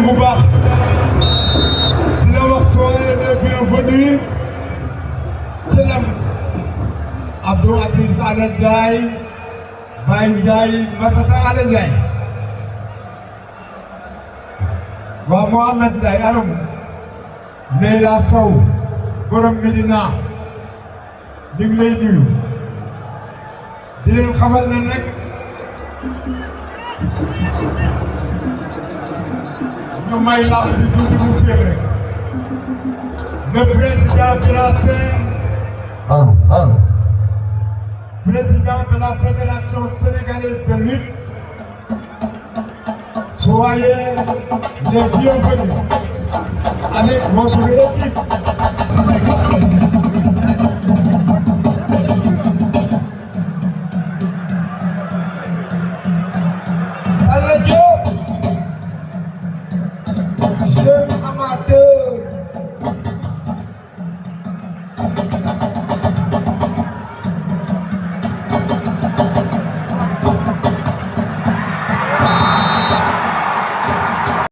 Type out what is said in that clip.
bu baax dina wax soyez les bienvenus ci lam Abdou Aziz Ala Ndiaye Baye Ndiaye Massata Ala Ndiaye waa Mohamed Ndiaye anam Leila Sow borom Medina ñu ngi lay nuyu di leen xamal ne nag ñu may làmb di tuuti mu féex rek le président Bira Sène président de la Fédération sénégalaise de lutte soyez les bienvenus avec votre équipe. Alla Diop, jeune amateur